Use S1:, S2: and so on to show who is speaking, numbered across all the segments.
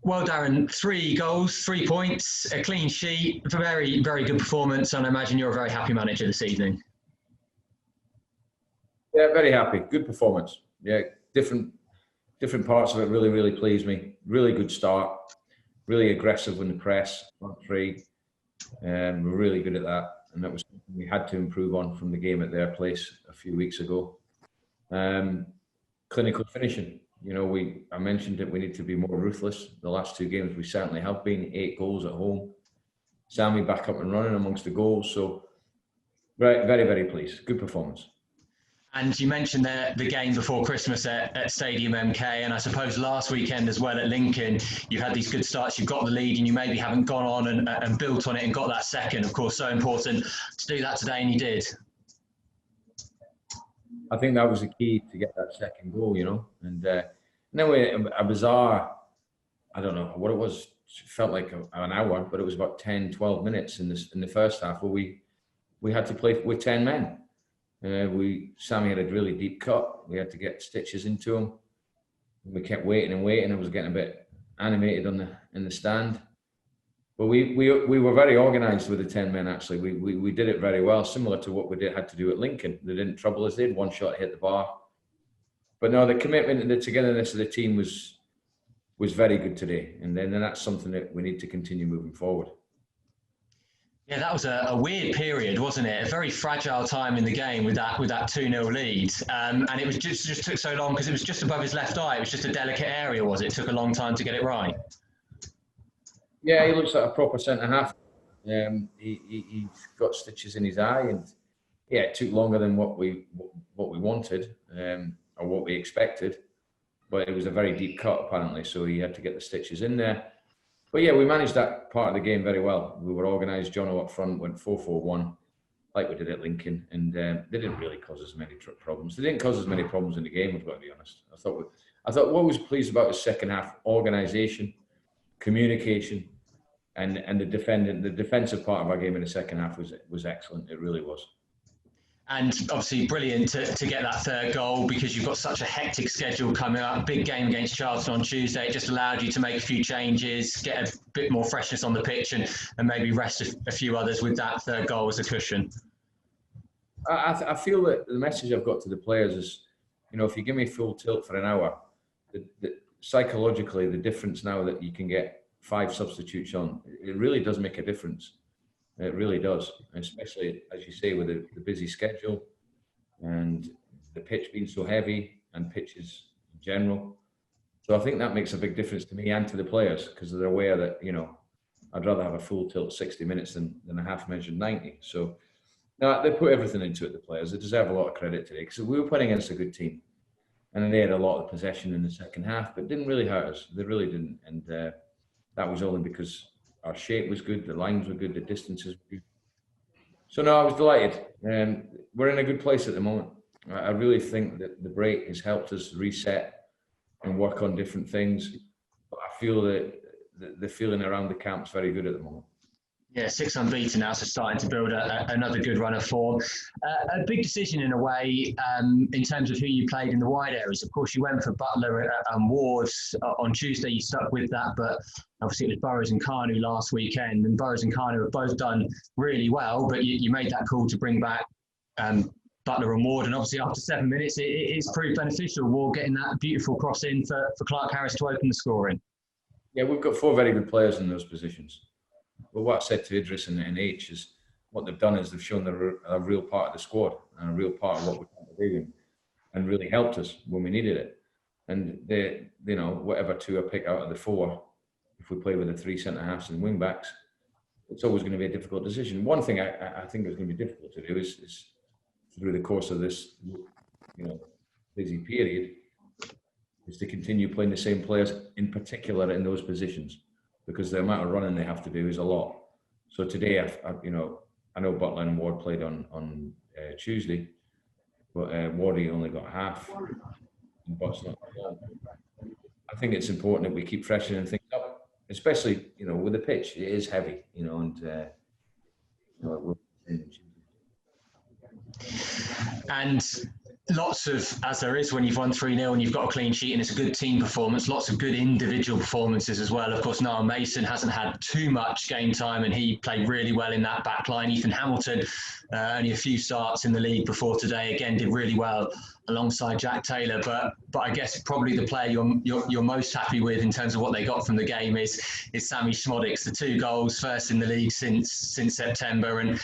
S1: Well, Darren, 3 goals, 3 points, a clean sheet, a very, very good performance, and I imagine you're a very happy manager this evening.
S2: Yeah, very happy. Good performance. Yeah, different parts of it really, really pleased me. Really good start. Really aggressive in the press, front three. We're really good at that, and that was something we had to improve on from the game at their place a few weeks ago. Clinical finishing. You know, I mentioned that we need to be more ruthless. The last 2 games we certainly have been. 8 goals at home. Sammy back up and running amongst the goals. So very, very, very pleased. Good performance.
S1: And you mentioned the game before Christmas at Stadium MK, and I suppose last weekend as well at Lincoln, you had these good starts, you've got the lead and you maybe haven't gone on and built on it and got that second. Of course, so important to do that today, and you did.
S2: I think that was the key to get that second goal, you know. And then a bizarre, I don't know what it was, it felt like an hour, but it was about 10, 12 minutes in the first half where we had to play with 10 men. Sammy had a really deep cut. We had to get stitches into him. We kept waiting and waiting. I was getting a bit animated in the stand. But we were very organised with the 10 men. Actually, we did it very well, similar to what we had to do at Lincoln. They didn't trouble us. They had 1 shot hit the bar. But no, the commitment and the togetherness of the team was very good today, and then that's something that we need to continue moving forward.
S1: Yeah, that was a weird period, wasn't it? A very fragile time in the game with that 2-0 lead. And it was just took so long because it was just above his left eye. It was just a delicate area, was it? It took a long time to get it right.
S2: Yeah, he looks like a proper centre-half. He's got stitches in his eye, and yeah, it took longer than what we wanted or what we expected. But it was a very deep cut, apparently, so he had to get the stitches in there. But yeah, we managed that part of the game very well. We were organised. Jono up front went 4-4-1, like we did at Lincoln, and they didn't really cause us many problems. They didn't cause us many problems in the game, I've got to be honest. I thought what was pleased about the second half: organisation, communication, and the defensive part of our game in the second half was excellent. It really was.
S1: And obviously brilliant to get that 3rd goal, because you've got such a hectic schedule coming up. Big game against Charlton on Tuesday. It just allowed you to make a few changes, get a bit more freshness on the pitch, and maybe rest a few others with that 3rd goal as a cushion.
S2: I feel that the message I've got to the players is, you know, if you give me full tilt for an hour, psychologically, the difference now that you can get 5 substitutes on, it really does make a difference. It really does, especially, as you say, with the busy schedule and the pitch being so heavy and pitches in general. So I think that makes a big difference to me and to the players, because they're aware that, you know, I'd rather have a full tilt 60 minutes than a half measured 90. So no, they put everything into it, the players. They deserve a lot of credit today, because we were playing against a good team. And they had a lot of possession in the second half, but didn't really hurt us. They really didn't. And that was only because our shape was good, the lines were good, the distances were good. So no, I was delighted. We're in a good place at the moment. I really think that the break has helped us reset and work on different things. But I feel that the feeling around the camp's very good at the moment.
S1: Yeah, 6 unbeaten now, so starting to build another good run of form. A big decision in a way in terms of who you played in the wide areas. Of course, you went for Butler and Wards on Tuesday. You stuck with that, but obviously it was Burrows and Kanu last weekend, and Burrows and Kanu have both done really well. But you made that call to bring back Butler and Ward, and obviously after 7 minutes, it's proved beneficial. Ward getting that beautiful cross in for Clark Harris to open the scoring.
S2: Yeah, we've got 4 very good players in those positions. But what I said to Idris and H is, what they've done is they've shown they're a real part of the squad and a real part of what we're trying to do, and really helped us when we needed it. And they, you know, whatever 2 I pick out of the 4, if we play with the 3 centre halves and wing backs, it's always going to be a difficult decision. One thing I think is going to be difficult to do is through the course of this, you know, busy period, is to continue playing the same players, in particular in those positions, because the amount of running they have to do is a lot. So today, I know Butler and Ward played on Tuesday, but Wardy only got half. And But's not. I think it's important that we keep freshening things up, especially, you know, with the pitch. It is heavy, you know, and
S1: And lots of, as there is when you've won 3-0 and you've got a clean sheet and it's a good team performance, lots of good individual performances as well. Of course, Niall Mason hasn't had too much game time and he played really well in that back line. Ethan Hamilton, only a few starts in the league before today, again did really well alongside Jack Taylor. But I guess probably the player you're most happy with in terms of what they got from the game is Sammy Szmodics. The 2 goals, first in the league since September, and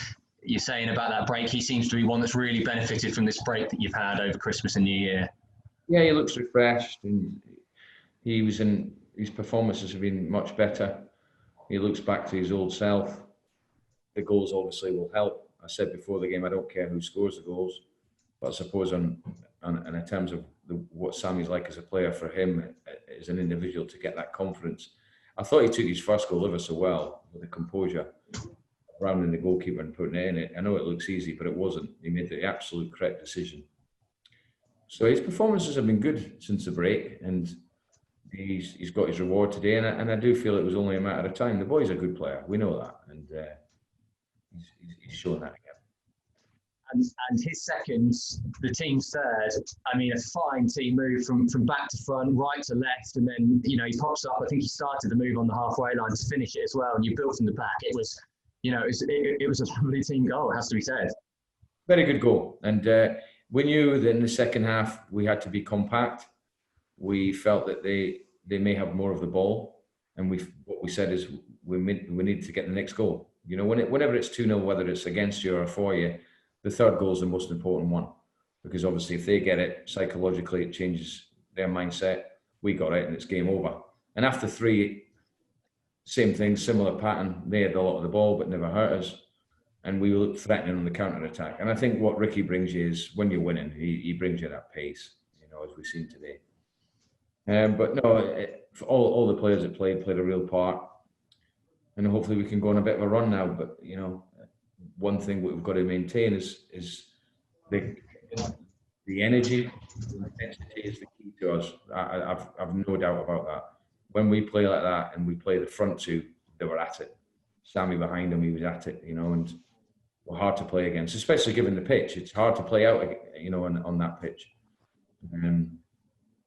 S1: you're saying about that break, he seems to be one that's really benefited from this break that you've had over Christmas and New Year.
S2: Yeah, he looks refreshed, and his performances have been much better. He looks back to his old self. The goals obviously will help. I said before the game, I don't care who scores the goals, but I suppose in terms of what Sammy's like as a player, for him as an individual to get that confidence, I thought he took his first goal ever so well with the composure, rounding the goalkeeper and putting it in it. I know it looks easy, but it wasn't. He made the absolute correct decision. So his performances have been good since the break, and he's got his reward today. And I do feel it was only a matter of time. The boy's a good player, we know that, and he's shown that again.
S1: And his second, the team's third. I mean, a fine team move from back to front, right to left, and then he pops up. I think he started the move on the halfway line to finish it as well. And you built from the back. It was. It was a lovely team goal, it has to be said.
S2: Very good goal. And we knew that in the second half we had to be compact. We felt that they may have more of the ball. And what we said is we need to get the next goal. Whenever it's 2-0, whether it's against you or for you, the third goal is the most important one. Because obviously if they get it, psychologically it changes their mindset. We got it and it's game over. And after 3, same thing, similar pattern. They had a lot of the ball, but never hurt us. And we looked threatening on the counter-attack. And I think what Ricky brings you is, when you're winning, he brings you that pace, as we've seen today. But no, all the players that played a real part. And hopefully we can go on a bit of a run now. But, one thing we've got to maintain is the energy, the intensity is the key to us. I've no doubt about that. When we play like that and we play the front 2, they were at it. Sammy behind him, he was at it, and we're hard to play against, especially given the pitch. It's hard to play out, on that pitch.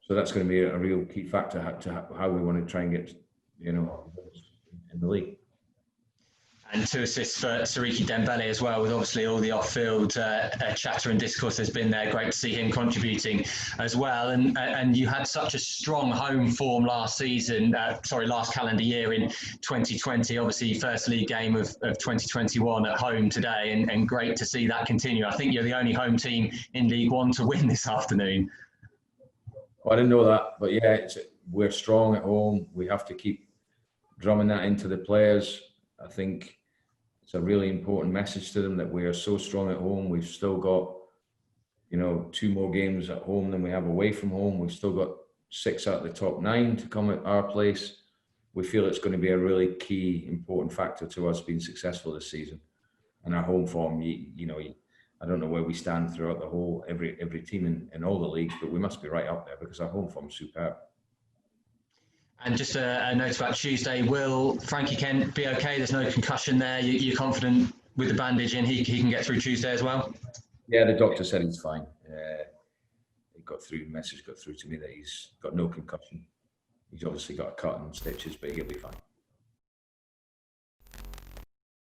S2: So that's going to be a real key factor to how we want to try and get, in the league.
S1: And 2 assists for Siriki Dembele as well, with obviously all the off-field chatter and discourse has been there. Great to see him contributing as well. And you had such a strong home form last calendar year in 2020. Obviously, first league game of 2021 at home today, and great to see that continue. I think you're the only home team in League One to win this afternoon.
S2: Well, I didn't know that, but yeah, we're strong at home. We have to keep drumming that into the players. I think it's a really important message to them that we are so strong at home. We've still got, 2 more games at home than we have away from home. We've still got 6 out of the top 9 to come at our place. We feel it's going to be a really key, important factor to us being successful this season. And our home form, I don't know where we stand throughout the whole, every team in all the leagues, but we must be right up there because our home form is superb.
S1: And just a note about Tuesday, will Frankie Kent be okay? There's no concussion there. You're confident with the bandage in, he can get through Tuesday as well?
S2: Yeah, the doctor said he's fine. The message got through to me that he's got no concussion. He's obviously got a cut and stitches, but he'll be fine.